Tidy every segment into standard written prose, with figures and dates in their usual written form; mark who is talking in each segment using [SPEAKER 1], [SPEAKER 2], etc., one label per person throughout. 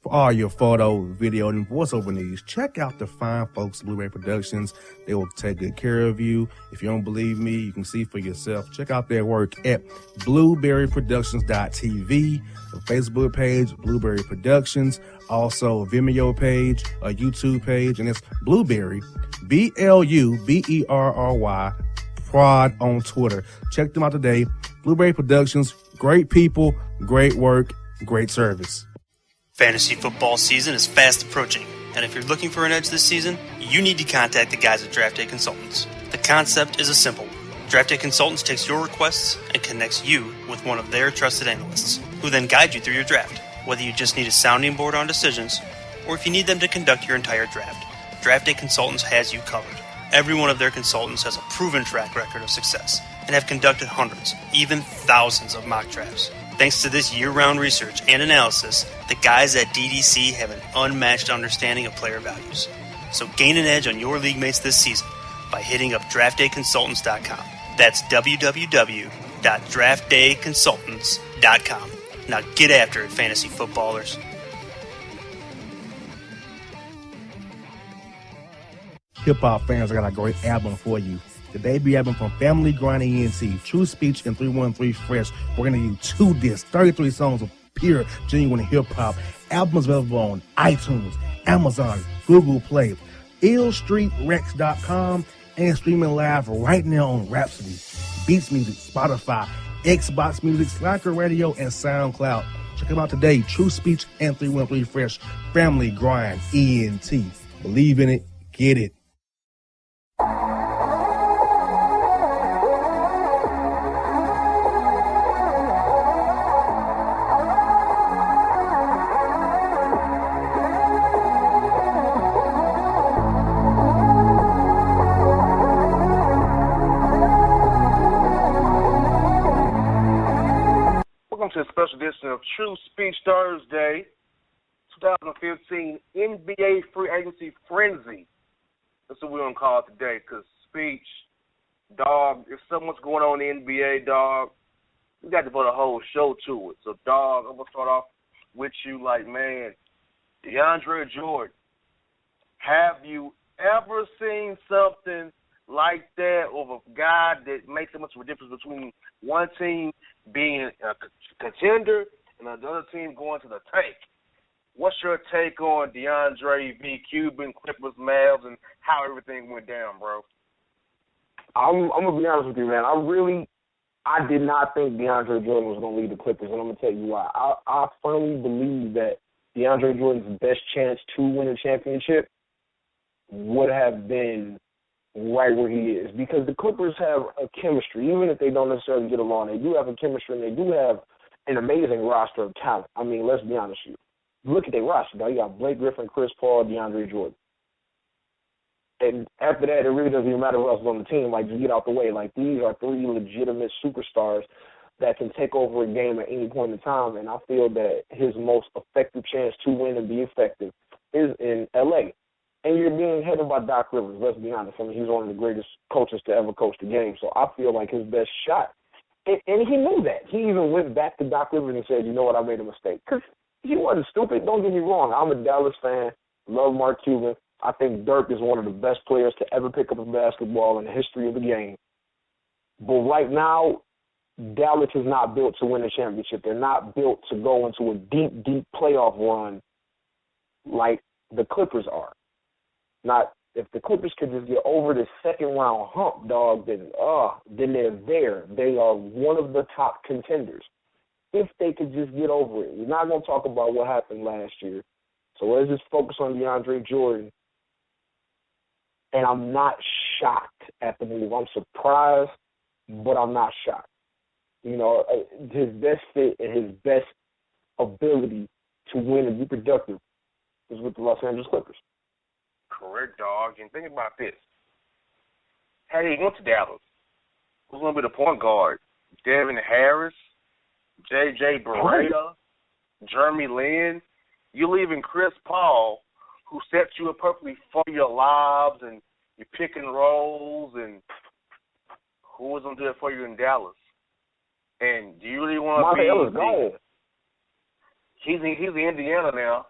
[SPEAKER 1] For all your photo, video, and voiceover needs, check out the fine folks at Blueberry Productions. They will take good care of you. If you don't believe me, you can see for yourself. Check out their work at blueberryproductions.tv, the Facebook page, Blueberry Productions, also a Vimeo page, a YouTube page, and it's Blueberry, BLUBERRY, Prod on Twitter. Check them out today. Blueberry Productions, great people, great work, great service.
[SPEAKER 2] Fantasy football season is fast approaching, and if you're looking for an edge this season, you need to contact the guys at Draft Day Consultants. The concept is a simple one. Draft Day Consultants takes your requests and connects you with one of their trusted analysts, who then guide you through your draft. Whether you just need a sounding board on decisions, or if you need them to conduct your entire draft, Draft Day Consultants has you covered. Every one of their consultants has a proven track record of success and have conducted hundreds, even thousands of mock drafts. Thanks to this year-round research and analysis, the guys at DDC have an unmatched understanding of player values. So gain an edge on your league mates this season by hitting up draftdayconsultants.com. That's www.draftdayconsultants.com. Now get after it, fantasy footballers.
[SPEAKER 1] Hip-hop fans, I got a great album for you. The debut album from Family Grind ENT, TrueSpeech and 313 Fresh. We're going to give you 2 discs, 33 songs of pure, genuine hip-hop. Albums available on iTunes, Amazon, Google Play, illstreetrex.com, and streaming live right now on Rhapsody, Beats Music, Spotify, Xbox Music, Slacker Radio, and SoundCloud. Check them out today, TrueSpeech and 313 Fresh, Family Grind ENT. Believe in it, get it.
[SPEAKER 3] To a special edition of True Speech Thursday, 2015 NBA Free Agency Frenzy. That's what we're going to call it today, because speech, dog, there's so much going on in the NBA, dog. We got to put a whole show to it. So, dog, I'm going to start off with you like, man, DeAndre Jordan, have you ever seen something like that of a guy that makes so much of a difference between one team being a contender and another team going to the tank? What's your take on DeAndre v. Cuban, Clippers, Mavs, and how everything went down, bro?
[SPEAKER 4] I'm going to be honest with you, man. I did not think DeAndre Jordan was going to lead the Clippers, and I'm going to tell you why. I firmly believe that DeAndre Jordan's best chance to win a championship would have been right where he is, because the Clippers have a chemistry. Even if they don't necessarily get along, they do have a chemistry, and they do have an amazing roster of talent. I mean, let's be honest with you. Look at their roster, now. You got Blake Griffin, Chris Paul, DeAndre Jordan. And after that, it really doesn't even matter who else is on the team. Like, just get out the way. Like, these are 3 legitimate superstars that can take over a game at any point in time, and I feel that his most effective chance to win and be effective is in L.A., and you're being headed by Doc Rivers, let's be honest. I mean, he's one of the greatest coaches to ever coach the game. So I feel like his best shot, and he knew that. He even went back to Doc Rivers and said, you know what, I made a mistake. Because he wasn't stupid. Don't get me wrong. I'm a Dallas fan, love Mark Cuban. I think Dirk is one of the best players to ever pick up a basketball in the history of the game. But right now, Dallas is not built to win a championship. They're not built to go into a deep, deep playoff run like the Clippers are. Not if the Clippers could just get over the second round hump, dog, then they're there. They are one of the top contenders. If they could just get over it. We're not going to talk about what happened last year. So let's just focus on DeAndre Jordan. And I'm not shocked at the move. I'm surprised, but I'm not shocked. You know, his best fit and his best ability to win and be productive is with the Los Angeles Clippers.
[SPEAKER 3] Correct, dog. And think about this. Hey, he went to Dallas. Who's going to be the point guard? Devin Harris, J.J. Barea, Jeremy Lin. You're leaving Chris Paul, who sets you up perfectly for your lobs and your pick and rolls, and who was going to do it for you in Dallas? And do you really want to be?
[SPEAKER 4] Gone.
[SPEAKER 3] He's in Indiana now.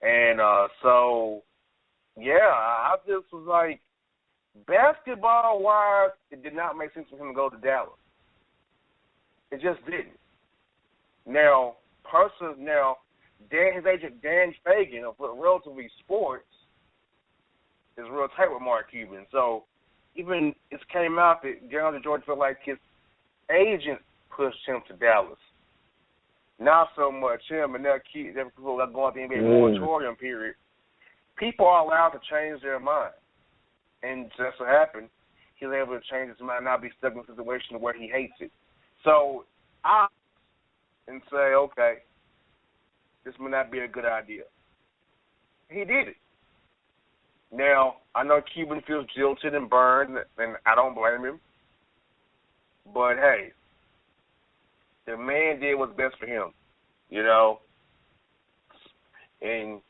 [SPEAKER 3] And so, yeah, I just was like, basketball-wise, it did not make sense for him to go to Dallas. It just didn't. Now, his agent Dan Fagan of Relatively Sports is real tight with Mark Cuban. So even it came out that DeAndre Jordan felt like his agent pushed him to Dallas. Not so much him, and they're going through the NBA moratorium period. People are allowed to change their mind. And just what happened, he was able to change his mind, not be stuck in a situation where he hates it. So I and say, okay, this may not be a good idea. He did it. Now, I know Cuban feels jilted and burned, and I don't blame him. But, hey, the man did what's best for him, you know. And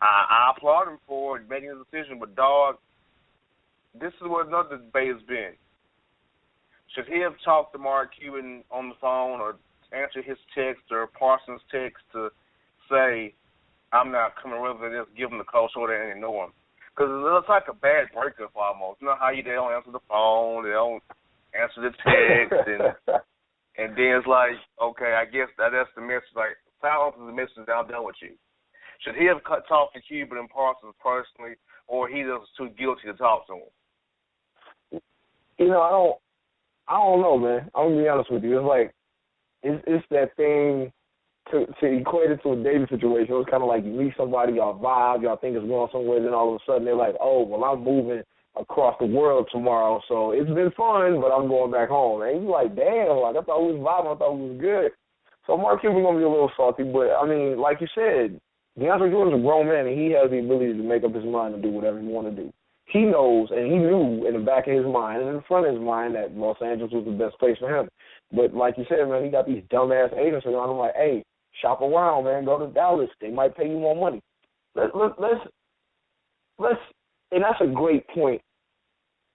[SPEAKER 3] I applaud him for making his decision. But, dog, this is what another debate has been. Should he have talked to Mark Cuban on the phone or answer his text or Parsons' text to say, I'm not coming rather than just give him the cold shoulder and ignore him? Because it looks like a bad breakup almost. You know how they don't answer the phone, they don't answer the text, and then it's like, okay, I guess that's the message. Like, silence is the message that I'm done with you. Should he have talked to Cuban and Parsons personally, or he was too guilty to talk to him?
[SPEAKER 4] You know, I don't know, man. I'm gonna be honest with you. It's like it's that thing to equate it to a dating situation. It's kind of like you meet somebody, y'all vibe, y'all think it's going somewhere, then all of a sudden they're like, oh, well, I'm moving across the world tomorrow, so it's been fun, but I'm going back home. And you're like, damn, like I thought we was vibing, I thought we was good. So Mark Cuban's gonna be a little salty, but I mean, like you said, DeAndre Jordan's a grown man, and he has the ability to make up his mind and do whatever he want to do. He knows, and he knew in the back of his mind and in the front of his mind that Los Angeles was the best place for him. But like you said, man, he got these dumbass agents around him like, hey, shop around, man, go to Dallas. They might pay you more money. Let's and that's a great point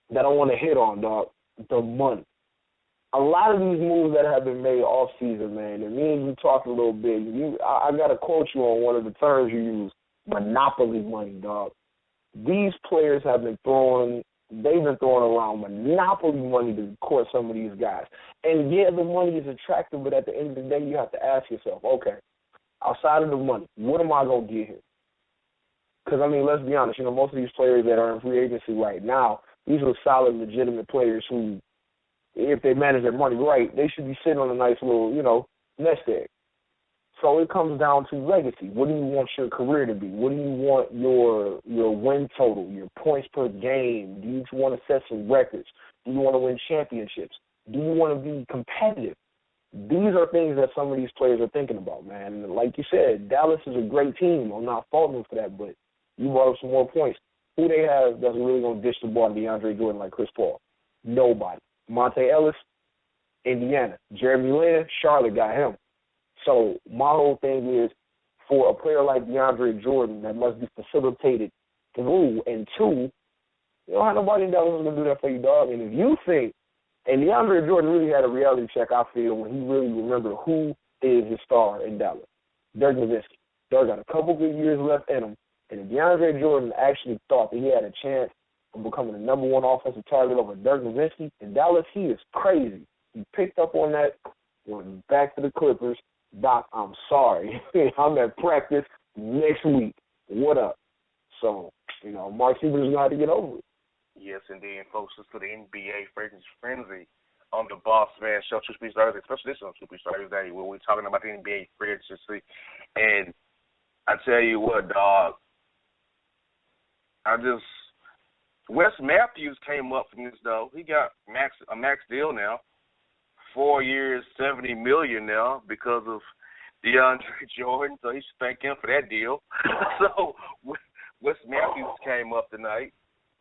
[SPEAKER 4] that I want to hit on, dog, the money. A lot of these moves that have been made off season, man, and me and you talked a little bit. I got to quote you on one of the terms you use, monopoly money, dog. These players have been throwing around monopoly money to court some of these guys. And, yeah, the money is attractive, but at the end of the day, you have to ask yourself, okay, outside of the money, what am I going to get here? Because, I mean, let's be honest, you know, most of these players that are in free agency right now, these are solid, legitimate players who, if they manage their money right, they should be sitting on a nice little, you know, nest egg. So it comes down to legacy. What do you want your career to be? What do you want your win total, your points per game? Do you want to set some records? Do you want to win championships? Do you want to be competitive? These are things that some of these players are thinking about, man. And like you said, Dallas is a great team. I'm not faulting them for that, but you brought up some more points. Who they have that's really going to dish the ball to DeAndre Jordan like Chris Paul? Nobody. Monte Ellis, Indiana. Jeremy Lin, Charlotte got him. So my whole thing is, for a player like DeAndre Jordan, that must be facilitated through, and two, you don't have nobody in Dallas who's going to do that for you, dog. And if you think, and DeAndre Jordan really had a reality check, I feel, when he really remembered who is his star in Dallas, Dirk Nowitzki. Dirk got a couple good years left in him, and if DeAndre Jordan actually thought that he had a chance of becoming the number one offensive target over Dirk Nowitzki in Dallas, he is crazy. He picked up on that, went back to the Clippers. Doc, I'm sorry. I'm at practice next week. What up? So, you know, Mark Cuban is going to have to get over it.
[SPEAKER 3] Yes, indeed. And folks, this is the NBA Frenzy on the Bossman Show, TrueSpeech Thursday, especially this on TrueSpeech Thursday, where we're talking about the NBA free agency. And I tell you what, dog, Wes Matthews came up from this, though. He got a max deal now. 4 years, $70 million now because of DeAndre Jordan, so he should thank him for that deal. So Wes Matthews came up tonight,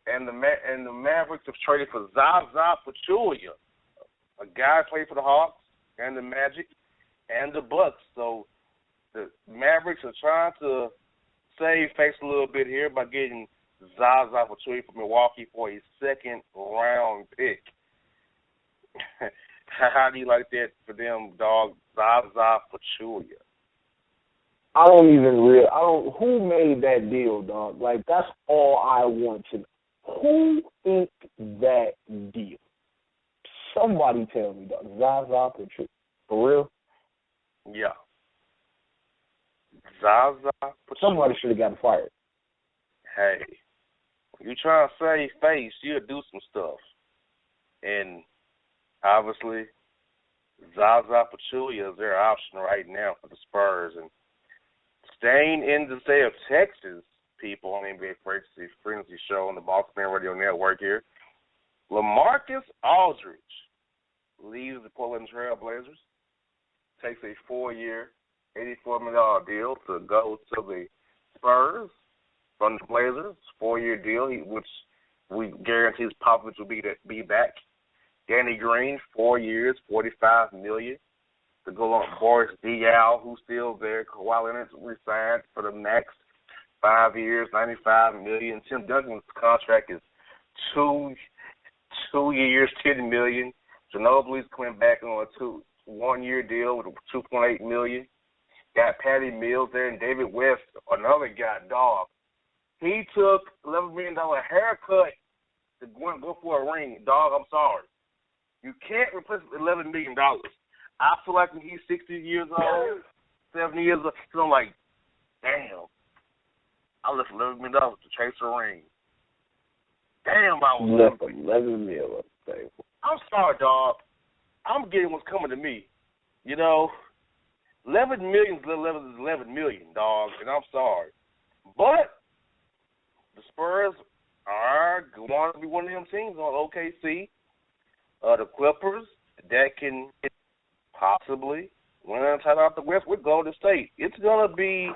[SPEAKER 3] and the Mavericks have traded for Zaza Pachulia, a guy who played for the Hawks and the Magic and the Bucks. So the Mavericks are trying to save face a little bit here by getting Zaza Pachulia from Milwaukee for a second-round pick. How do you like that for them, dog? Zaza Pachulia.
[SPEAKER 4] who made that deal, dog? Like, that's all I want to know. Who inked that deal? Somebody tell me, dog. Zaza Pachulia. For real?
[SPEAKER 3] Yeah. Zaza Pachulia.
[SPEAKER 4] Somebody should have gotten fired.
[SPEAKER 3] Hey, when you trying to save face, you'll do some stuff. And obviously, Zaza Pachulia is their option right now for the Spurs. And staying in the state of Texas, people on the NBA Frenzy Show on the Bossman Radio Network here, LaMarcus Aldridge leaves the Portland Trail Blazers, takes a 4-year, $84 million deal to go to the Spurs from the Blazers. 4-year deal, which we guarantees Popovich will be back. Danny Green, 4 years, $45 million to go on. Boris Diaw, who's still there. Kawhi Leonard resigned for the next 5 years, $95 million. Tim Duncan's contract is 2 years, $10 million. Ginobili's coming back on a 1-year deal with $2.8 million. Got Patty Mills there and David West, another guy, dog. He took $11 million haircut to go for a ring. Dog, I'm sorry. You can't replace $11 million. I feel like when he's 60 years old, 70 years old, I'm like, damn, I left $11 million to chase a ring. Damn, I was
[SPEAKER 4] left $11 million.
[SPEAKER 3] I'm sorry, dog. I'm getting what's coming to me. You know, $11 million is $11 million, dog, and I'm sorry. But the Spurs are going to be one of them teams on OKC. The Clippers, that can possibly win a title out the West with Golden State. It's going to be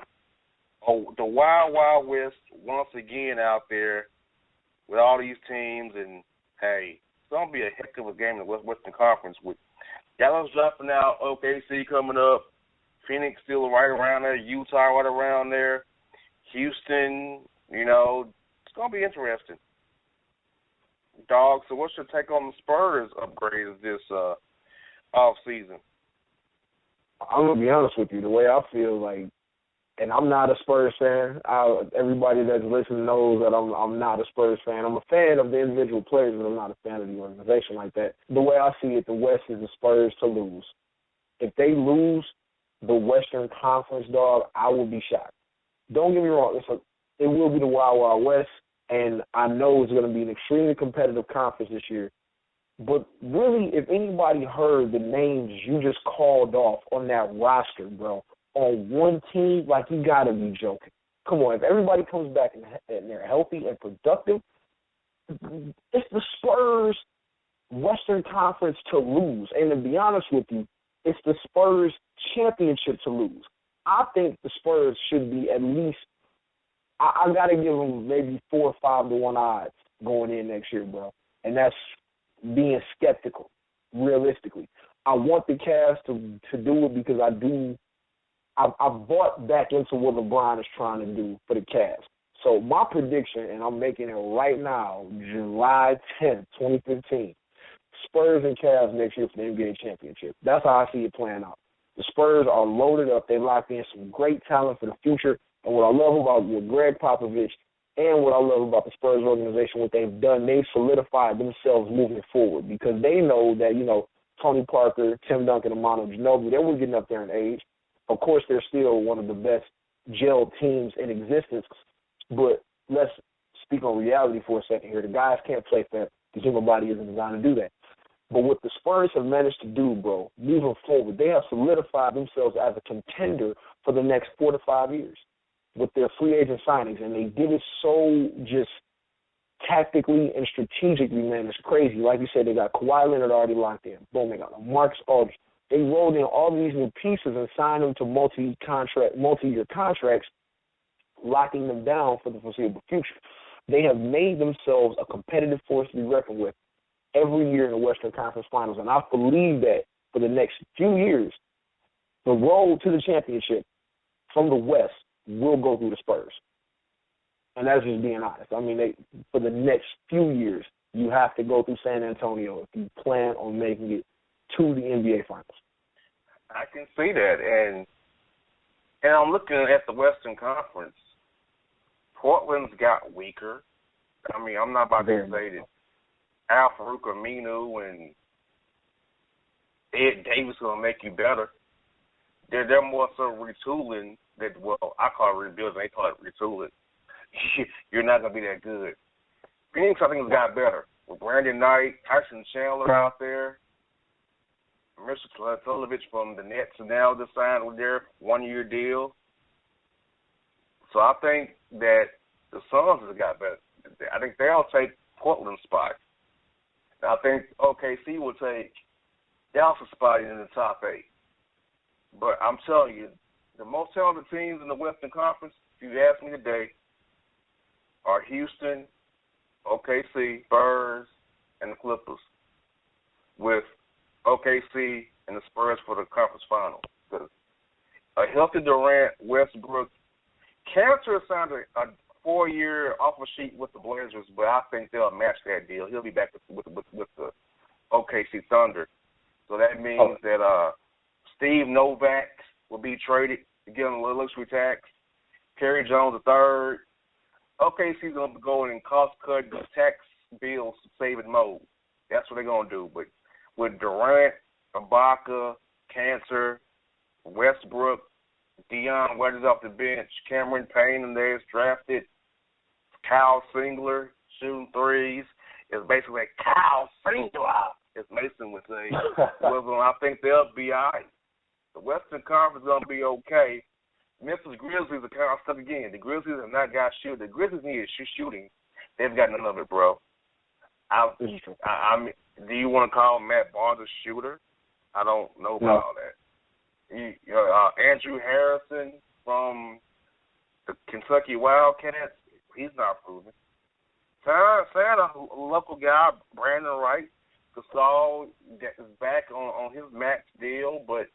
[SPEAKER 3] the Wild Wild West once again out there with all these teams. And, hey, it's going to be a heck of a game in the Western Conference with Dallas dropping out, OKC coming up, Phoenix still right around there, Utah right around there, Houston, you know, it's going to be interesting. Dog, so what's your take on the Spurs upgrades this off season?
[SPEAKER 4] I'm gonna be honest with you. The way I feel, like, and I'm not a Spurs fan. Everybody that's listening knows that I'm not a Spurs fan. I'm a fan of the individual players, but I'm not a fan of the organization like that. The way I see it, the West is the Spurs to lose. If they lose the Western Conference, dog, I will be shocked. Don't get me wrong. It will be the Wild Wild West. And I know it's going to be an extremely competitive conference this year. But really, if anybody heard the names you just called off on that roster, bro, on one team, like, you got to be joking. Come on, if everybody comes back and they're healthy and productive, it's the Spurs Western Conference to lose. And to be honest with you, it's the Spurs championship to lose. I think the Spurs should be at least, I got to give them maybe 4 or 5 to 1 odds going in next year, bro. And that's being skeptical, realistically. I want the Cavs to do it because I've bought back into what LeBron is trying to do for the Cavs. So my prediction, and I'm making it right now, July 10th, 2015, Spurs and Cavs next year for the NBA championship. That's how I see it playing out. The Spurs are loaded up. They locked in some great talent for the future. And what I love about Greg Popovich and what I love about the Spurs organization, what they've done, they've solidified themselves moving forward because they know that, you know, Tony Parker, Tim Duncan, and Manu Ginobili, they were getting up there in age. Of course, they're still one of the best gel teams in existence. But let's speak on reality for a second here. The guys can't play fair. The human body isn't designed to do that. But what the Spurs have managed to do, bro, moving forward, they have solidified themselves as a contender for the next 4 to 5 years with their free agent signings. And they did it so just tactically and strategically, man. It's crazy. Like you said, they got Kawhi Leonard already locked in. Boom, they got Marcus Aldridge. They rolled in all these new pieces and signed them to multi-year contracts, locking them down for the foreseeable future. They have made themselves a competitive force to be reckoned with every year in the Western Conference Finals. And I believe that for the next few years, the road to the championship from the West will go through the Spurs. And that's just being honest. I mean, for the next few years, you have to go through San Antonio if you plan on making it to the NBA Finals.
[SPEAKER 3] I can see that. And And I'm looking at the Western Conference. Portland's got weaker. I mean, I'm not about to say that Al-Farouq Aminu and Ed Davis are going to make you better. They're more so retooling that, well, I call it rebuilding. They call it retooling. You're not going to be that good. Phoenix, I think, has got better. With Brandon Knight, Tyson Chandler out there, Mr. Tulovich from the Nets now just signed with their one-year deal. So I think that the Suns have got better. I think they'll take Portland's spot. I think OKC will take Dallas' spot in the top 8. But I'm telling you, the most talented teams in the Western Conference, if you ask me today, are Houston, OKC, Spurs, and the Clippers, with OKC and the Spurs for the conference finals. Because a healthy Durant, Westbrook, Cantor signed a 4-year offer sheet with the Blazers, but I think they'll match that deal. He'll be back with the OKC Thunder. So that means that Steve Novak will be traded to get on the luxury tax. Kerry Jones III. OKC's going to go in cost-cut tax bills saving mode. That's what they're going to do. But with Durant, Ibaka, Cantor, Westbrook, Deion Waiters off the bench, Cameron Payne and theirs drafted, Kyle Singler shooting threes. It's basically like Kyle Singler, as Mason would say. Well, I think they'll be all right. The Western Conference is going to be okay. Memphis Grizzlies are kind of stuck again. The Grizzlies have not got shooting. The Grizzlies need shooting. They've got none of it, bro. I mean, do you want to call Matt Barnes a shooter? I don't know about all that. Andrew Harrison from the Kentucky Wildcats, he's not proven. Signed a local guy, Brandon Wright. Gasol is back on his max deal, but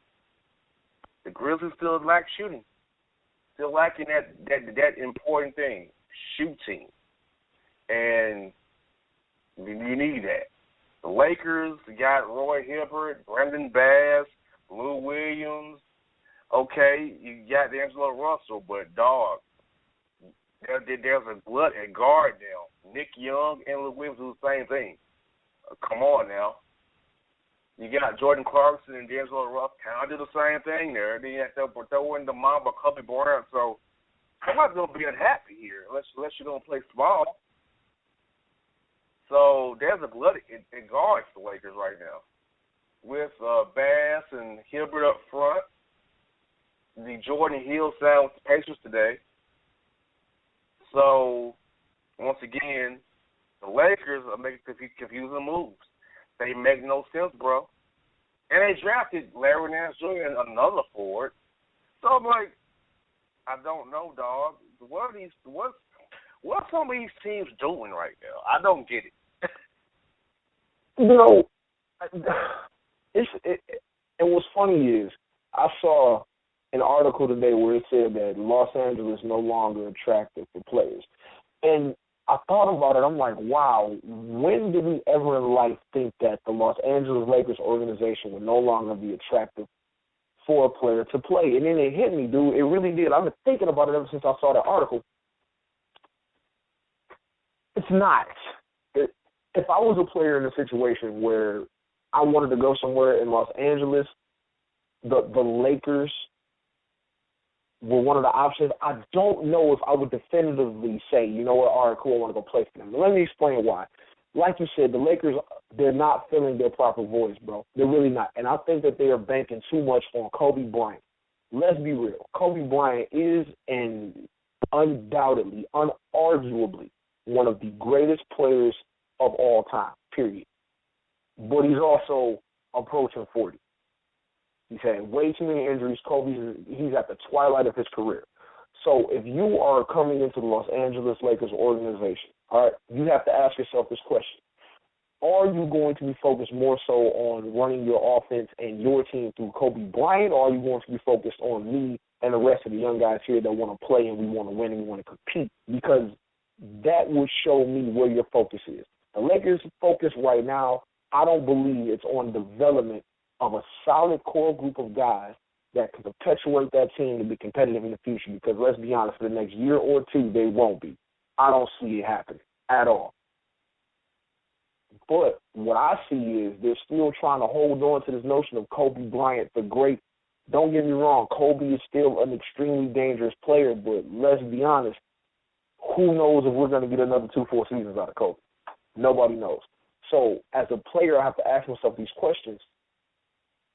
[SPEAKER 3] the Grizzlies still lack shooting. Still lacking that important thing, shooting. And you need that. The Lakers got Roy Hibbert, Brendan Bass, Lou Williams. Okay, you got D'Angelo Russell, but dog, there's a glut at guard now. Nick Young and Lou Williams do the same thing. Come on now. You got Jordan Clarkson and D'Angelo Russell kind of do the same thing there. Then you have to throw in the Mamba Kobe Bryant. So somebody's going to be unhappy here unless you're going to play small. So there's a glut at guards for the Lakers right now. With Bass and Hibbert up front. The Jordan Hill signed with the Pacers today. So, once again, the Lakers are making confusing moves. They make no sense, bro. And they drafted Larry Nance Jr. and another forward. So I'm like, I don't know, dog. What some of these teams doing right now? I don't get it.
[SPEAKER 4] And what's funny is I saw an article today where it said that Los Angeles is no longer attractive for players. And I thought about it. I'm like, wow, when did we ever in life think that the Los Angeles Lakers organization would no longer be attractive for a player to play? And then it hit me, dude. It really did. I've been thinking about it ever since I saw that article. It's not. If I was a player in a situation where I wanted to go somewhere in Los Angeles, the Lakers were one of the options. I don't know if I would definitively say, you know what, all right, cool, I want to go play for them. But let me explain why. Like you said, the Lakers, they're not filling their proper voice, bro. They're really not. And I think that they are banking too much on Kobe Bryant. Let's be real. Kobe Bryant is undoubtedly, unarguably, one of the greatest players of all time, period. But he's also approaching 40. He's had way too many injuries. He's at the twilight of his career. So if you are coming into the Los Angeles Lakers organization, all right, you have to ask yourself this question. Are you going to be focused more so on running your offense and your team through Kobe Bryant, or are you going to be focused on me and the rest of the young guys here that want to play and we want to win and we want to compete? Because that would show me where your focus is. The Lakers' focus right now, I don't believe it's on development of a solid core group of guys that can perpetuate that team to be competitive in the future, because let's be honest, for the next year or two, they won't be. I don't see it happening at all. But what I see is they're still trying to hold on to this notion of Kobe Bryant, the great. Don't get me wrong, Kobe is still an extremely dangerous player, but let's be honest, who knows if we're going to get another 2 full seasons out of Kobe? Nobody knows. So as a player, I have to ask myself these questions.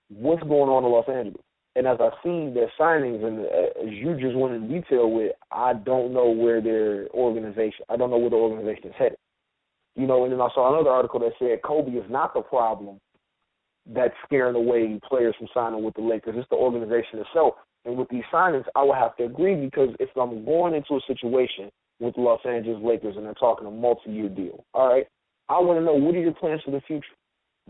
[SPEAKER 4] What's going on in Los Angeles? And as I see their signings, and as you just went in detail with, I don't know where their organization, I don't know where the organization is headed. You know, and then I saw another article that said Kobe is not the problem that's scaring away players from signing with the Lakers. It's the organization itself. And with these signings, I would have to agree, because if I'm going into a situation with the Los Angeles Lakers and they're talking a multi-year deal, all right, I want to know, what are your plans for the future?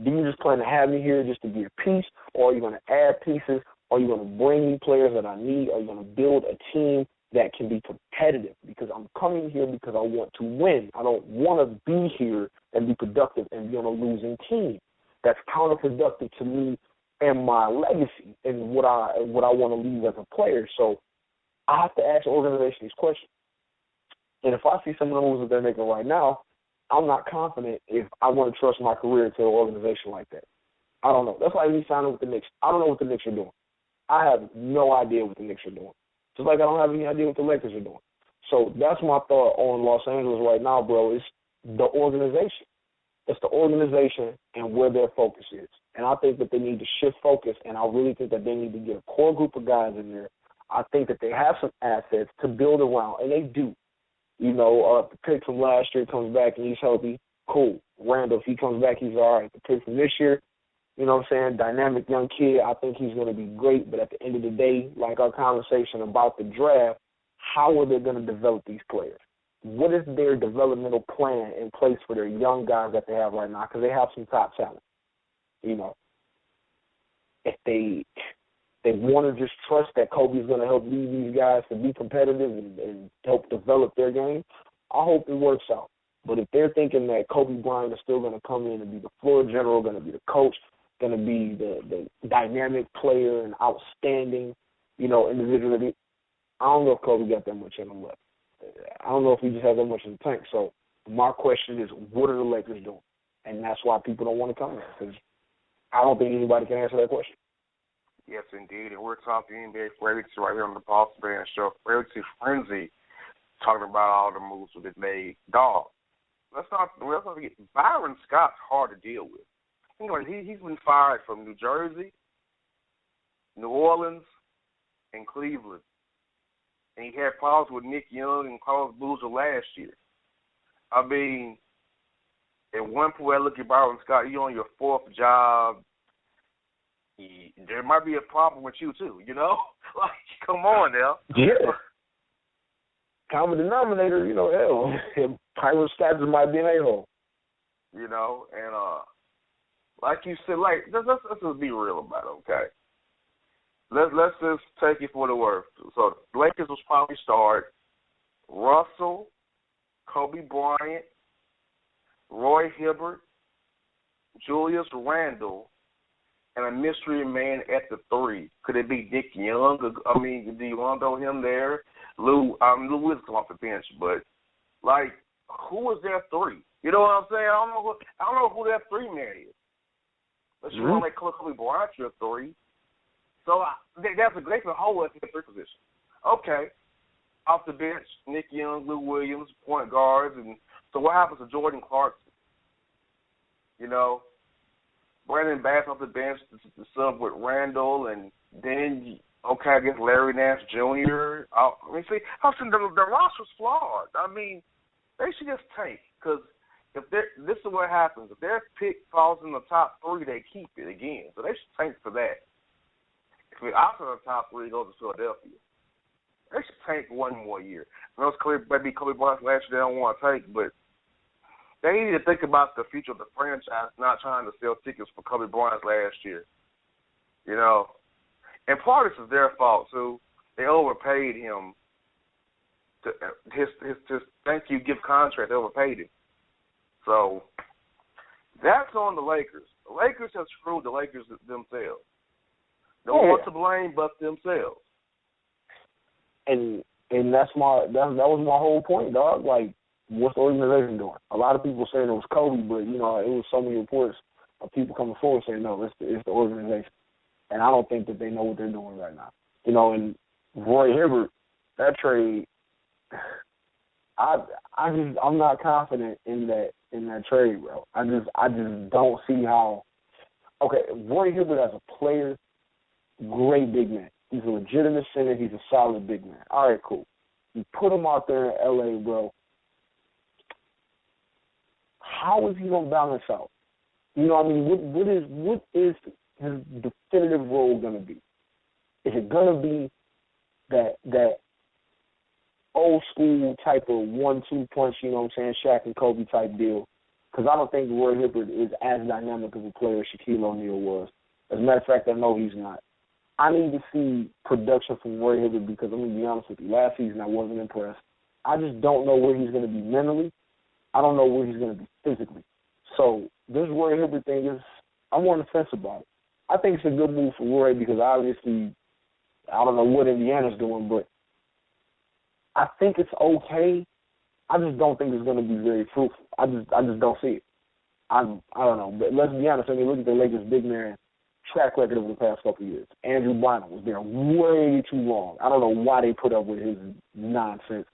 [SPEAKER 4] Do you just plan to have me here just to be a piece, or are you going to add pieces? Are you going to bring me players that I need? Are you going to build a team that can be competitive? Because I'm coming here because I want to win. I don't want to be here and be productive and be on a losing team. That's counterproductive to me and my legacy and what I want to leave as a player. So I have to ask the organization these questions. And if I see some of the moves that they're making right now, I'm not confident if I want to trust my career to an organization like that. I don't know. That's like me signing with the Knicks. I don't know what the Knicks are doing. I have no idea what the Knicks are doing. Just like I don't have any idea what the Lakers are doing. So that's my thought on Los Angeles right now, bro, is the organization. It's the organization and where their focus is. And I think that they need to shift focus, and I really think that they need to get a core group of guys in there. I think that they have some assets to build around, and they do. You know, if the pick from last year comes back and he's healthy, cool. Randall, if he comes back, he's all right. The pick from this year, you know what I'm saying, dynamic young kid, I think he's going to be great. But at the end of the day, like our conversation about the draft, how are they going to develop these players? What is their developmental plan in place for their young guys that they have right now? Because they have some top talent. You know, if they want to just trust that Kobe's going to help lead these guys to be competitive and help develop their game, I hope it works out. But if they're thinking that Kobe Bryant is still going to come in and be the floor general, going to be the coach, going to be the dynamic player and outstanding, you know, individual, I don't know if Kobe got that much in him left. I don't know if he just has that much in the tank. So my question is, what are the Lakers doing? And that's why people don't want to come here, because I don't think anybody can answer that question.
[SPEAKER 3] Yes, indeed. And we're talking NBA free agency right here on the Bossman Show. Free agency frenzy, talking about all the moves that they've made. Dog, let's not forget, Byron Scott's hard to deal with. You know, he's been fired from New Jersey, New Orleans, and Cleveland. And he had problems with Nick Young and Carlos Boozer last year. I mean, at one point, I look at Byron Scott, you're on your fourth job. There might be a problem with you, too, you know? Like, come on now.
[SPEAKER 4] Yeah. Common denominator, you know, hell, Byron Scott might be an a-hole.
[SPEAKER 3] You know, and like you said, like, let's just be real about it, okay? Let's just take it for the word. So the Lakers will probably start Russell, Kobe Bryant, Roy Hibbert, Julius Randle, and a mystery man at the 3. Could it be Nick Young? I mean, do you want to throw him there? Lou Williams come off the bench, but like, who is their 3? You know what I'm saying? I don't know who that 3 man is. Let's just want to make Kobe Bryant your 3. So that's a great hole at the 3 position. Okay, off the bench, Nick Young, Lou Williams, point guards, and so what happens to Jordan Clarkson? You know, Brandon Bass off the bench to sub with Randall, and then I guess Larry Nance Jr. I mean, see, the roster's flawed. I mean, they should just tank, because this is what happens. If their pick falls in the top 3, they keep it again. So they should tank for that. If it's outside the top 3, it goes to Philadelphia. They should tank one more year. I know it's maybe Kobe Bryant last year they don't want to take, but they need to think about the future of the franchise, not trying to sell tickets for Kobe Bryant last year. You know, and part of this is their fault too. They overpaid him. His thank you gift contract, they overpaid him. So that's on the Lakers. The Lakers have screwed the Lakers themselves. No one to blame but themselves.
[SPEAKER 4] And that was my whole point, dog. Like, what's the organization doing? A lot of people saying it was Kobe, but, you know, it was so many reports of people coming forward saying, no, it's the organization. And I don't think that they know what they're doing right now. You know, and Roy Hibbert, that trade, I'm not confident in that trade, bro. I just don't see how. Okay, Roy Hibbert as a player, great big man. He's a legitimate center. He's a solid big man. All right, cool. You put him out there in L.A., bro. How is he gonna balance out? You know what I mean? What is his definitive role gonna be? Is it gonna be that old school type of 1-2 punch, you know what I'm saying, Shaq and Kobe type deal? Because I don't think Roy Hibbert is as dynamic of a player as Shaquille O'Neal was. As a matter of fact, I know he's not. I need to see production from Roy Hibbert because I'm going to be honest with you. Last season, I wasn't impressed. I just don't know where he's going to be mentally. I don't know where he's going to be physically. So this Roy Hibbert thing is, I'm on the fence about it. I think it's a good move for Roy because obviously, I don't know what Indiana's doing, but I think it's okay. I just don't think it's going to be very fruitful. I just don't see it. I don't know. But let's be honest. I mean, look at the Lakers' big man track record over the past couple of years. Andrew Bynum was there way too long. I don't know why they put up with his nonsense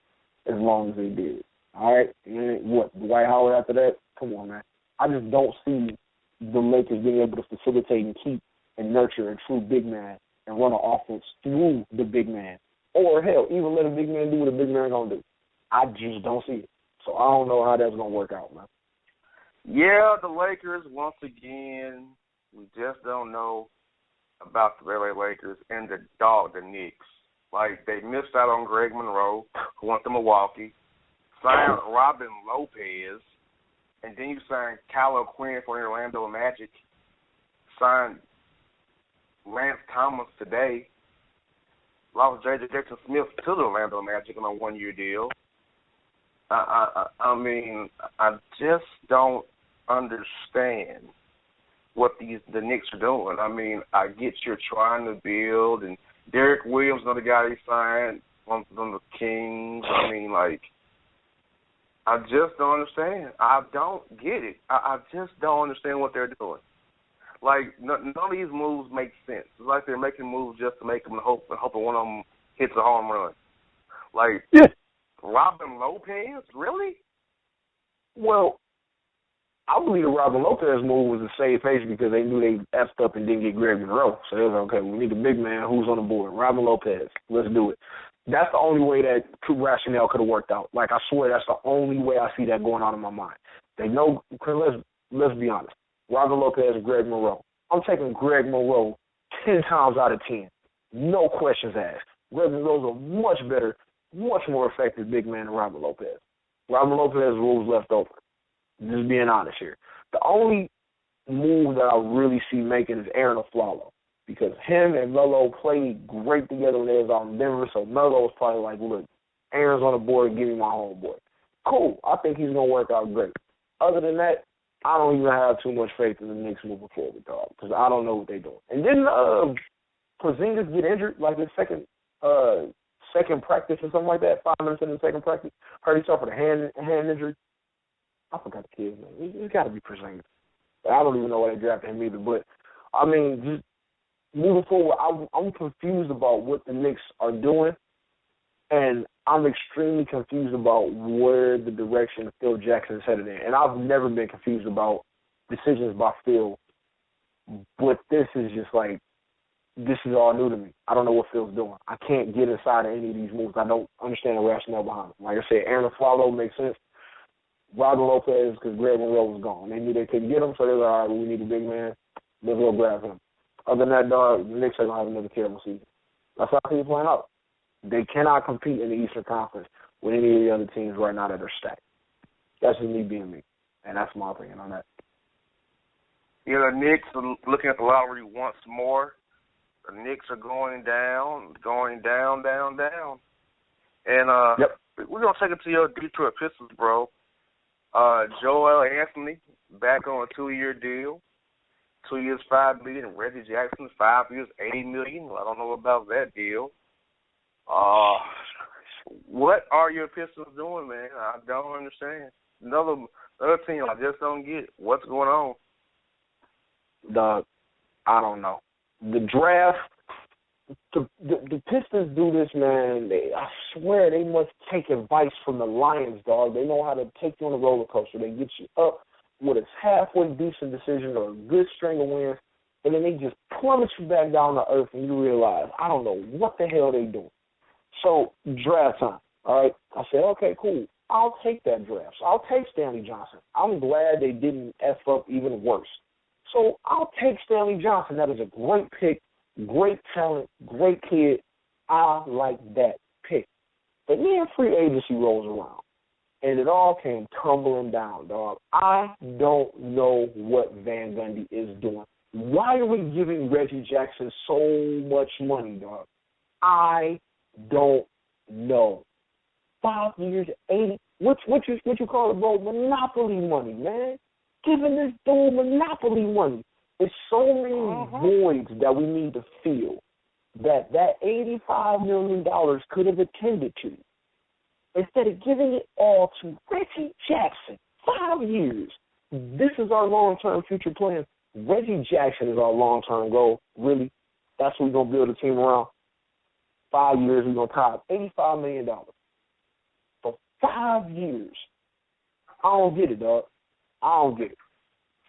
[SPEAKER 4] as long as they did. All right? And what, Dwight Howard after that? Come on, man. I just don't see the Lakers being able to facilitate and keep and nurture a true big man and run an offense through the big man. Or, hell, even let a big man do what a big man going to do. I just don't see it. So I don't know how that's going to work out, man.
[SPEAKER 3] Yeah, the Lakers, once again, we just don't know about the LA Lakers and the Knicks. Like, they missed out on Greg Monroe, who went to Milwaukee, signed Robin Lopez, and then you signed Kyle O'Quinn for the Orlando Magic, signed Lance Thomas today, lost J.J. Jackson-Smith to the Orlando Magic on a one-year deal. I mean, I just don't understand what the Knicks are doing. I mean, I get you're trying to build, and Derek Williams, another guy they signed from the Kings. I mean, like, I just don't understand. I don't get it. I just don't understand what they're doing. Like, none of these moves make sense. It's like they're making moves just to make them and hoping one of them hits a home run. Like,
[SPEAKER 4] yeah.
[SPEAKER 3] Robin Lopez? Really?
[SPEAKER 4] Well, I believe the Robin Lopez move was a save face because they knew they effed up and didn't get Greg Monroe. So they was like, okay, we need a big man. Who's on the board? Robin Lopez. Let's do it. That's the only way that true rationale could have worked out. Like, I swear that's the only way I see that going on in my mind. They know, let's be honest. Robin Lopez and Greg Monroe. I'm taking Greg Monroe 10 times out of 10. No questions asked. Greg Monroe's a much better, much more effective big man than Robin Lopez. Robin Lopez rules left over. Just being honest here. The only move that I really see making is Aaron Aflalo because him and Melo played great together when they was out in Denver, so Melo was probably like, look, Aaron's on the board, give me my homeboy. Cool. I think he's going to work out great. Other than that, I don't even have too much faith in the Knicks moving forward, dog, because I don't know what they're doing. And didn't Porzingis get injured like his second practice or something like that, 5 minutes in the second practice? Heard he suffered a hand injury. I forgot the kid's name. It's got to be Porzingis. I don't even know why they drafted him either. But, I mean, just moving forward, I'm confused about what the Knicks are doing, and I'm extremely confused about where the direction Phil Jackson is headed in. And I've never been confused about decisions by Phil, but this is just like, this is all new to me. I don't know what Phil's doing. I can't get inside of any of these moves. I don't understand the rationale behind them. Like I said, Aaron Aflalo makes sense. Robin Lopez, because Greg Monroe was gone. They knew they couldn't get him, so they were like, all right, well, we need a big man. Let's go grab him. Other than that, dog, the Knicks are going to have another terrible season. That's how I see it playing out. They cannot compete in the Eastern Conference with any of the other teams right now that are stacked. That's just me being me, and that's my opinion on that.
[SPEAKER 3] Yeah, the Knicks are looking at the lottery once more. The Knicks are going down. And
[SPEAKER 4] yep.
[SPEAKER 3] We're going to take it to your Detroit Pistons, bro. Joel Anthony back on a 2-year deal. 2 years, $5 million. Reggie Jackson, 5 years, $80 million. Well, I don't know about that deal. What are your Pistons doing, man? I don't understand. Another team I just don't get. What's going on?
[SPEAKER 4] I don't know. The draft, the Pistons do this, man. I swear they must take advice from the Lions, dog. They know how to take you on a roller coaster. They get you up with a halfway decent decision or a good string of wins, and then they just plummet you back down to earth, and you realize, I don't know what the hell they doing. So, draft time, all right? I said, okay, cool. I'll take that draft. So I'll take Stanley Johnson. I'm glad they didn't F up even worse. So I'll take Stanley Johnson. That is a great pick, great talent, great kid. I like that pick. But then free agency rolls around, and it all came tumbling down, dog. I don't know what Van Gundy is doing. Why are we giving Reggie Jackson so much money, dog? I don't know. 5 years, 80. What you call it, bro? Monopoly money, man. Giving this dude monopoly money. There's so many voids that we need to fill that $85 million could have attended to. Instead of giving it all to Reggie Jackson, 5 years. This is our long-term future plan. Reggie Jackson is our long-term goal, really. That's what we're going to build a team around. 5 years, we're going to top $85 million. For 5 years. I don't get it, dog. I don't get it.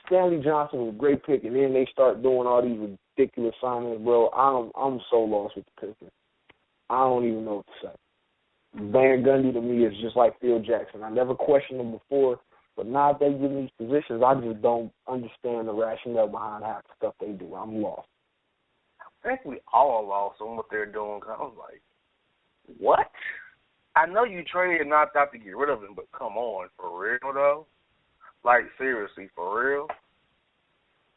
[SPEAKER 4] Stanley Johnson was a great pick, and then they start doing all these ridiculous signings, bro. I'm so lost with the Pistons. I don't even know what to say. Van Gundy to me is just like Phil Jackson. I never questioned him before, but now that they give me these positions, I just don't understand the rationale behind half the stuff they do. I'm lost.
[SPEAKER 3] I think we all lost on what they're doing. I was like, what? I know you traded not to get rid of him, but come on, for real though? Like, seriously, for real?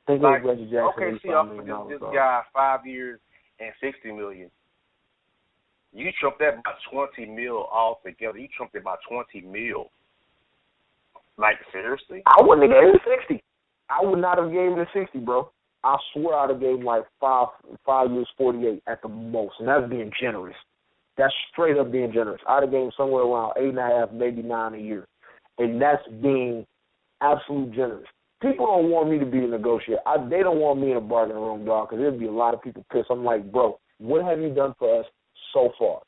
[SPEAKER 4] Think
[SPEAKER 3] like,
[SPEAKER 4] Reggie Jackson.
[SPEAKER 3] Okay, see, offered this guy 5 years and $60 million. You trumped that by $20 million altogether. You trumped it by $20 million. Like, seriously?
[SPEAKER 4] I wouldn't have gave him 60. I would not have gave him 60, bro. I swear I'd have gave him like 5 years, 48 at the most, and that's being generous. That's straight up being generous. I'd have gave him somewhere around 8.5, maybe 9 a year, and that's being absolute generous. People don't want me to be a negotiator. They don't want me in a bargaining room, dog, because there'd be a lot of people pissed. I'm like, bro, what have you done for us so far?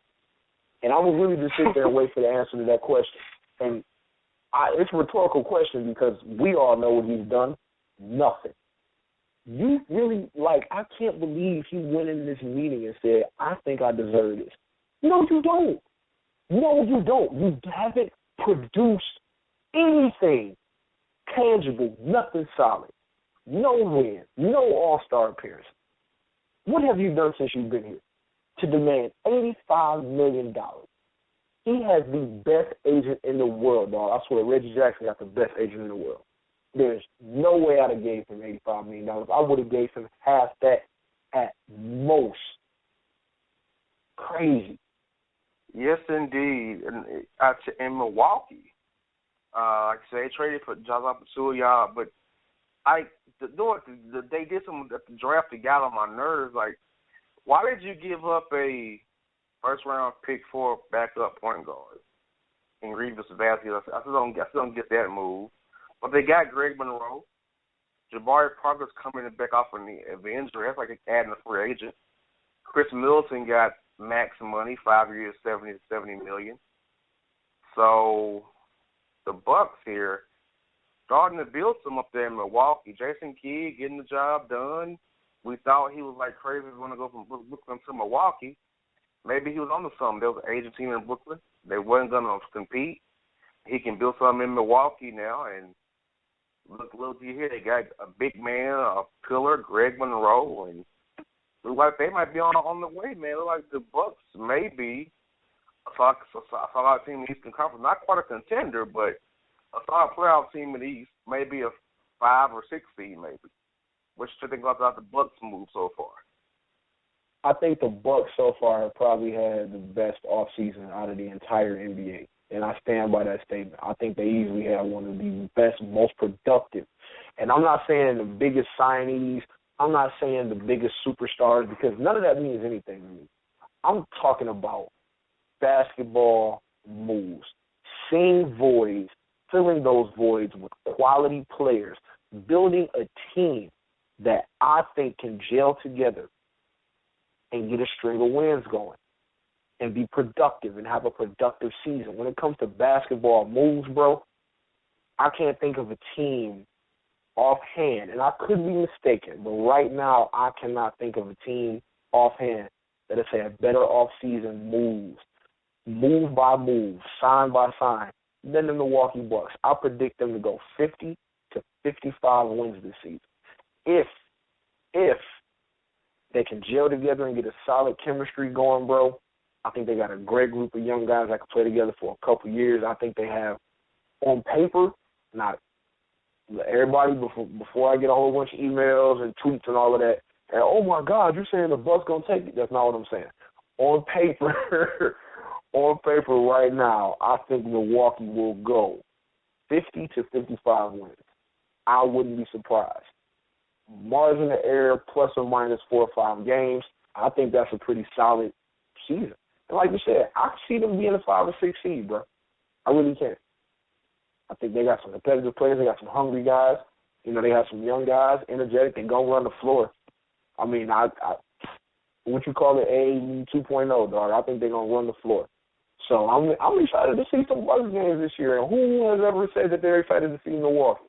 [SPEAKER 4] And I would really just sit there and wait for the answer to that question. And it's a rhetorical question because we all know what he's done. Nothing. You really, I can't believe he went in this meeting and said, I think I deserve this. No, you don't. No, you don't. You haven't produced anything tangible, nothing solid. No win, no all-star appearance. What have you done since you've been here to demand $85 million? He has the best agent in the world, dog. I swear, Reggie Jackson got the best agent in the world. There's no way I'd have gave him $85 million. I would have gave him half that at most. Crazy.
[SPEAKER 3] Yes, indeed. In Milwaukee, like I said, they traded for Jaza Pachulia, but they did some at the draft that got on my nerves. Like, why did you give up a first-round pick for a backup point guard in Revis Vasquez? I still don't get that move. But they got Greg Monroe. Jabari Parker's coming back off of the injury. That's like adding a free agent. Chris Middleton got max money, 5 years, $70 million. So the Bucks here starting to build some up there in Milwaukee. Jason Kidd getting the job done. We thought he was like crazy going to go from Brooklyn to Milwaukee. Maybe he was onto something. There was an Asian team in Brooklyn. They wasn't going to compete. He can build something in Milwaukee now. And look here, they got a big man, a pillar, Greg Monroe, and look like they might be on the way, man. Look like the Bucks maybe a solid team in the Eastern Conference. Not quite a contender, but a solid playoff team in the East. Maybe a 5 or 6 seed, maybe. What you think about the Bucks move so far?
[SPEAKER 4] I think the Bucks so far have probably had the best offseason out of the entire NBA. And I stand by that statement. I think they easily have one of the best, most productive And I'm not saying the biggest signees. I'm not saying the biggest superstars because none of that means anything to me. I'm talking about basketball moves, seeing voids, filling those voids with quality players, building a team that I think can gel together and get a string of wins going and be productive and have a productive season. When it comes to basketball moves, bro, I can't think of a team offhand, and I could be mistaken, but right now I cannot think of a team offhand that has had better off-season moves, move by move, sign by sign, than the Milwaukee Bucks. I predict them to go 50 to 55 wins this season. If they can gel together and get a solid chemistry going, bro, I think they got a great group of young guys that can play together for a couple years. I think they have, on paper, not everybody, before I get a whole bunch of emails and tweets and all of that, and, oh, my God, you're saying the Bucks going to take it? That's not what I'm saying. On paper, right now, I think Milwaukee will go 50 to 55 wins. I wouldn't be surprised. Mars in the air, plus or minus 4 or 5 games. I think that's a pretty solid season. And like you said, I can see them being a 5 or 6 seed, bro. I really can. I think they got some competitive players. They got some hungry guys. You know, they have some young guys, energetic. They go run the floor. I mean, what you call it, A 2.0, dog. I think they're going to run the floor. So I'm excited to see some Bucks games this year. And who has ever said that they're excited to see Milwaukee?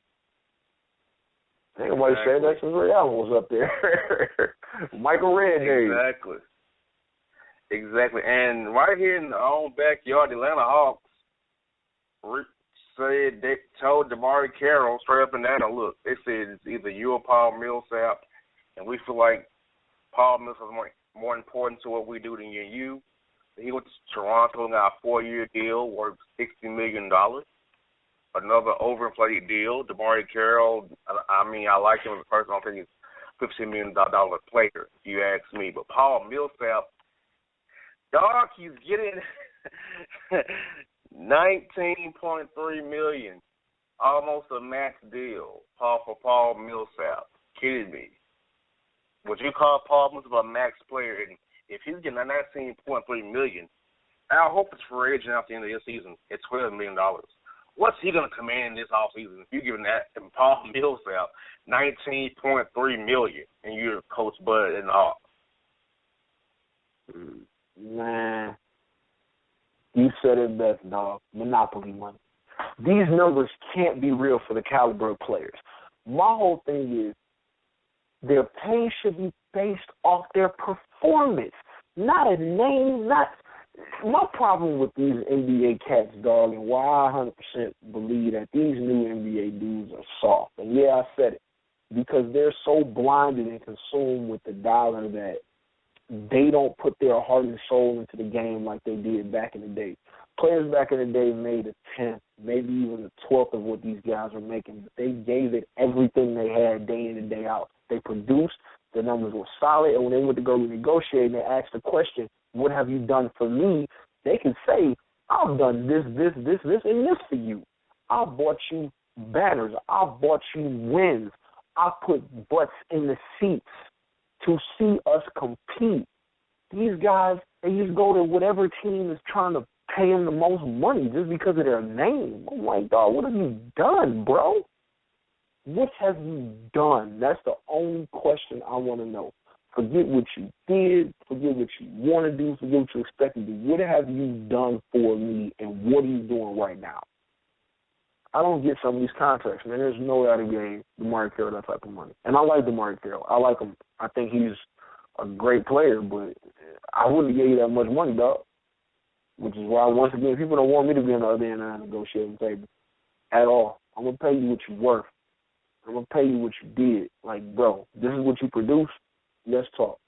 [SPEAKER 4] Ain't nobody said that since Ray Allen was up there. Michael Redd days.
[SPEAKER 3] Exactly. And right here in our own backyard, the Atlanta Hawks said they told DeMar Carroll straight up and down, look, they said it's either you or Paul Millsap, and we feel like Paul Millsap is more important to what we do than you. He went to Toronto and got a 4-year deal worth $60 million. Another overinflated deal. DeMar Carroll, I mean, I like him as a person. I don't think he's $15 million player, if you ask me. But Paul Millsap, dog, he's getting $19.3 million, almost a max deal for Paul Millsap. Kidding me? Would you call Paul Millsap a max player? And if he's getting $19.3 million, I hope it's free agent after the end of the season at $12 million. What's he going to command this offseason if you're giving that and Paul Millsap $19.3 million and you're Coach Bud and all?
[SPEAKER 4] Man, you said it best, dog. Monopoly money. These numbers can't be real for the caliber of players. My whole thing is their pay should be based off their performance, not a name, not... My problem with these NBA cats, dog, and why I 100% believe that these new NBA dudes are soft. And yeah, I said it. Because they're so blinded and consumed with the dollar that they don't put their heart and soul into the game like they did back in the day. Players back in the day made a 10th, maybe even a 12th of what these guys are making. But they gave it everything they had day in and day out. They produced. The numbers were solid. And when they went to go negotiate and they asked the question, what have you done for me? They can say, I've done this, and this for you. I bought you banners. I bought you wins. I put butts in the seats to see us compete. These guys, they just go to whatever team is trying to pay them the most money just because of their name. I'm like, dog, what have you done, bro? What have you done? That's the only question I want to know. Forget what you did. Forget what you want to do. Forget what you expect to do. What have you done for me, and what are you doing right now? I don't get some of these contracts, man. There's no way I gave DeMar Carroll that type of money. And I like DeMar Carroll. I like him. I think he's a great player, but I wouldn't give you that much money, dog. Which is why, once again, people don't want me to be on the other end of the negotiating table at all. I'm going to pay you what you're worth. I'm going to pay you what you did. Like, bro, this is what you produce. Let's talk.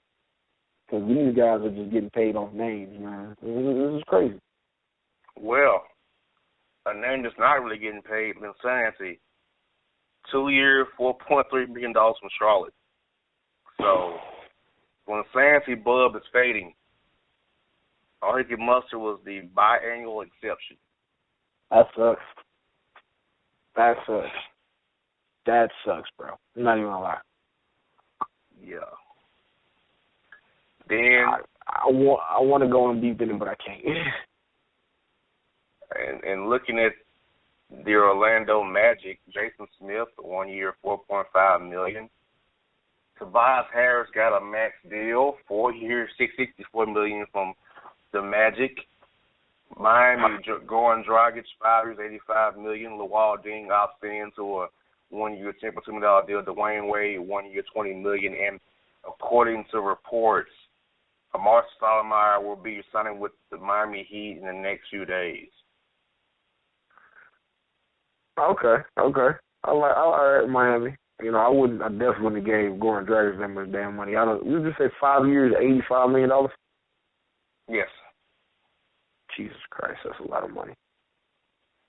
[SPEAKER 4] Because these guys are just getting paid off names, man. This is crazy.
[SPEAKER 3] Well, a name that's not really getting paid, Linsanity. 2 years, $4.3 million from Charlotte. So, when Linsanity Bub is fading, all he could muster was the biannual exception.
[SPEAKER 4] That sucks. That sucks. That sucks, bro. I'm not even gonna lie.
[SPEAKER 3] Yeah. Then
[SPEAKER 4] I want to go in deep in it, but I can't.
[SPEAKER 3] and looking at the Orlando Magic, Jason Smith, 1 year, $4.5 million. Tobias Harris got a max deal, 4 years, $664 million from the Magic. Miami, Goran Dragic, 5 years, $85 million. Luol Deng opts into a 1 year, $10 million deal. Dwayne Wade, 1 year, $20 million. And according to reports, Amar Stoudemire will be signing with the Miami Heat in the next few days.
[SPEAKER 4] Okay. I like Miami. You know, I definitely wouldn't have gave Goran Dragic that much damn money. You just say 5 years, $85 million?
[SPEAKER 3] Yes.
[SPEAKER 4] Jesus Christ, that's a lot of money.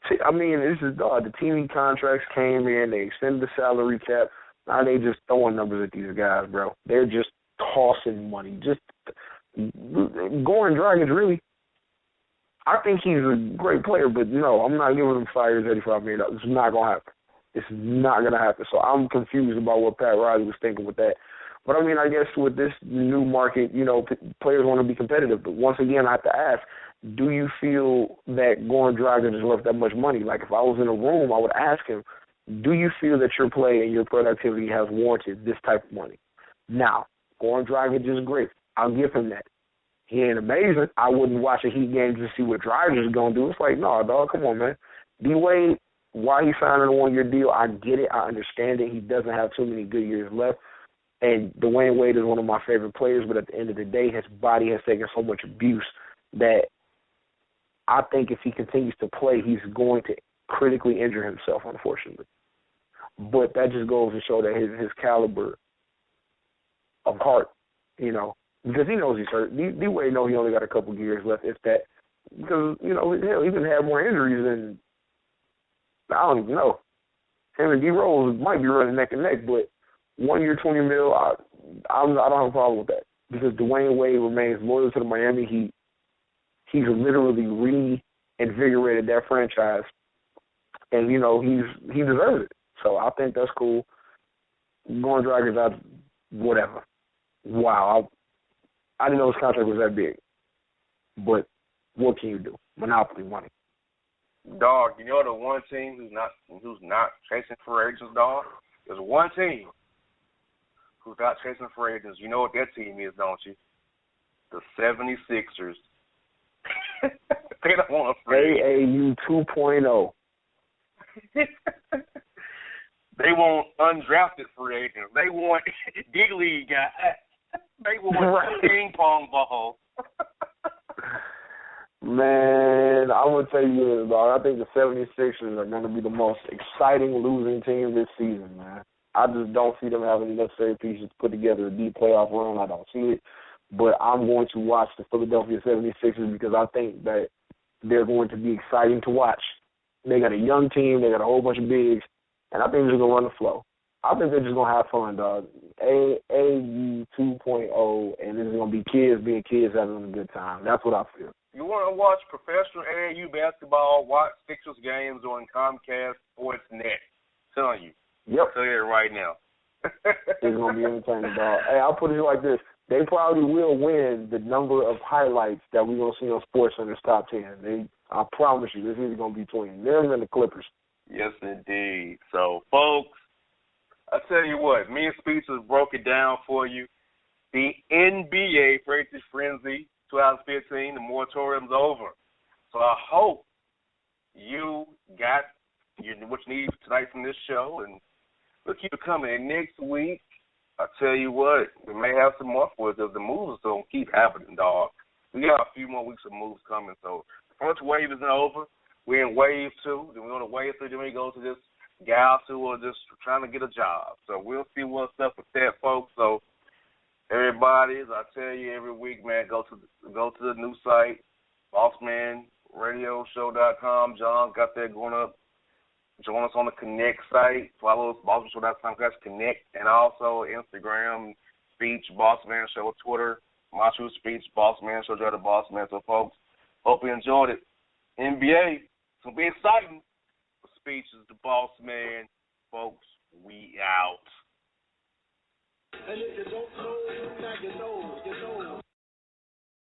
[SPEAKER 4] See, I mean, this is the TV contracts came in, they extended the salary cap. Now they just throwing numbers at these guys, bro. They're just tossing money. Just Goran Dragic, really. I think he's a great player, but no, I'm not giving him 5 years, $85 million. It's not gonna happen. It's not gonna happen. So I'm confused about what Pat Riley was thinking with that. But I mean, I guess with this new market, you know, players want to be competitive. But once again, I have to ask: do you feel that Goran Dragic is worth that much money? Like, if I was in a room, I would ask him, do you feel that your play and your productivity has warranted this type of money? Now, Goran Dragic is great. I'll give him that. He ain't amazing. I wouldn't watch a Heat game to see what Dragic is going to do. It's like, no, dog, come on, man. D-Wade, why he signing a 1 year deal, I get it. I understand it. He doesn't have too many good years left. And Dwayne Wade is one of my favorite players, but at the end of the day, his body has taken so much abuse that I think if he continues to play, he's going to critically injure himself, unfortunately. But that just goes to show that his caliber of heart, you know, because he knows he's hurt. D-Wade knows he only got a couple years left, if that. Because, you know, hell, he's going to have more injuries than, I don't even know. Him and D-Rose might be running neck and neck, but 1 year, $20 million, I don't have a problem with that. Because Dwayne Wade remains loyal to the Miami Heat. He's literally reinvigorated that franchise. And, you know, he deserves it. So I think that's cool. Goran Dragic, whatever. Wow. I didn't know his contract was that big. But what can you do? Monopoly money.
[SPEAKER 3] Dog, you know the one team who's not chasing free agents, dog? There's one team who's not chasing free agents. You know what that team is, don't you? The 76ers. They don't want a free agent.
[SPEAKER 4] AAU 2.0.
[SPEAKER 3] They want undrafted free agents. They want big league guys. They want ping pong ball.
[SPEAKER 4] Man, I would tell you this, dog. I think the 76ers are going to be the most exciting losing team this season, man. I just don't see them having the necessary pieces to put together a deep playoff run. I don't see it. But I'm going to watch the Philadelphia 76ers because I think that they're going to be exciting to watch. They got a young team. They got a whole bunch of bigs. And I think they're just going to run the flow. I think they're just going to have fun, dog. AAU 2.0, and this is going to be kids being kids having a good time. That's what I feel.
[SPEAKER 3] You want to watch professional AAU basketball, watch Sixers games on Comcast Sportsnet. I'm telling you.
[SPEAKER 4] Yep.
[SPEAKER 3] I'll tell you that right now.
[SPEAKER 4] It's going to be entertaining, dog. Hey, I'll put it like this. They probably will win the number of highlights that we're going to see on SportsCenter's top 10. I promise you, this is going to be between them and the Clippers.
[SPEAKER 3] Yes, indeed. So, folks, I tell you what, me and Speech has broke it down for you. The NBA Free Agent Frenzy 2015, the moratorium's over. So I hope you got what you need tonight from this show, and we'll keep it coming. And next week, I tell you what, we may have some more for us if the moves don't keep happening, dog. We got a few more weeks of moves coming. So the first wave isn't over. We're in wave 2. Then we're on to wave 3. Then we go to this gals who are just trying to get a job. So we'll see what's up with that, folks. So everybody, as I tell you every week, man, go to the new site, BossmanRadioshow.com. John's got that going up. Join us on the Connect site. Follow us, BossmanShow.com/Connect, and also Instagram, Speech, Bossman Show, Twitter, My True Speech, Bossman Show, Joe the Bossman. So, folks, hope you enjoyed it. NBA, it's going to be exciting. Speech is the boss man, folks. We out.
[SPEAKER 5] And if you don't know, now you know, you know.